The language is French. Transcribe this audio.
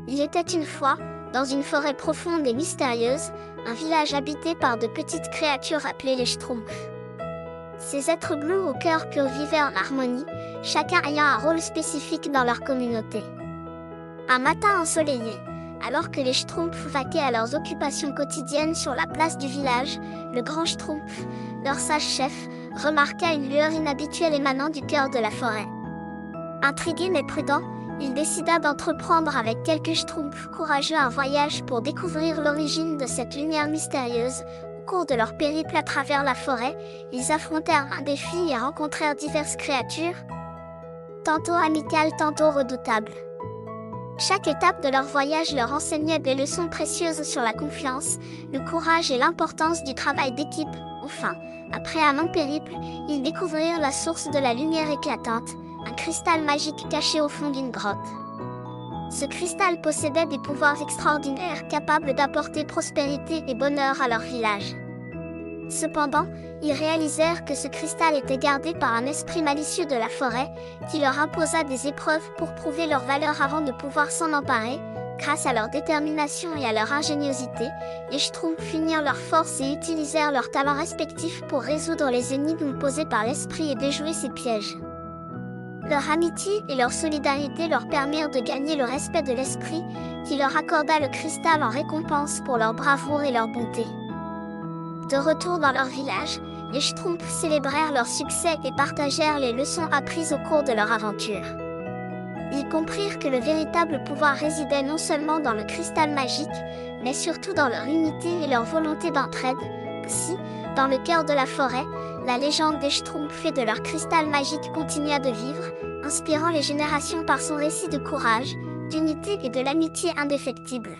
Il était une fois, dans une forêt profonde et mystérieuse, un village habité par de petites créatures appelées les Schtroumpfs. Ces êtres bleus au cœur pur vivaient en harmonie, chacun ayant un rôle spécifique dans leur communauté. Un matin ensoleillé, alors que les Schtroumpfs vaquaient à leurs occupations quotidiennes sur la place du village, le grand Schtroumpf, leur sage chef, remarqua une lueur inhabituelle émanant du cœur de la forêt. Intrigué mais prudent, il décida d'entreprendre avec quelques Schtroumpfs courageux un voyage pour découvrir l'origine de cette lumière mystérieuse. Au cours de leur périple à travers la forêt, ils affrontèrent un défi et rencontrèrent diverses créatures, tantôt amicales, tantôt redoutables. Chaque étape de leur voyage leur enseignait des leçons précieuses sur la confiance, le courage et l'importance du travail d'équipe. Enfin, après un long périple, ils découvrirent la source de la lumière éclatante, un cristal magique caché au fond d'une grotte. Ce cristal possédait des pouvoirs extraordinaires capables d'apporter prospérité et bonheur à leur village. Cependant, ils réalisèrent que ce cristal était gardé par un esprit malicieux de la forêt, qui leur imposa des épreuves pour prouver leur valeur avant de pouvoir s'en emparer. Grâce à leur détermination et à leur ingéniosité, les Schtroumpfs unirent leurs forces et utilisèrent leurs talents respectifs pour résoudre les énigmes posées par l'esprit et déjouer ses pièges. Leur amitié et leur solidarité leur permirent de gagner le respect de l'esprit, qui leur accorda le cristal en récompense pour leur bravoure et leur bonté. De retour dans leur village, les Schtroumpfs célébrèrent leur succès et partagèrent les leçons apprises au cours de leur aventure. Ils comprirent que le véritable pouvoir résidait non seulement dans le cristal magique, mais surtout dans leur unité et leur volonté d'entraide. Ainsi, dans le cœur de la forêt, la légende des Schtroumpfs et de leur cristal magique continua de vivre, inspirant les générations par son récit de courage, d'unité et de l'amitié indéfectible.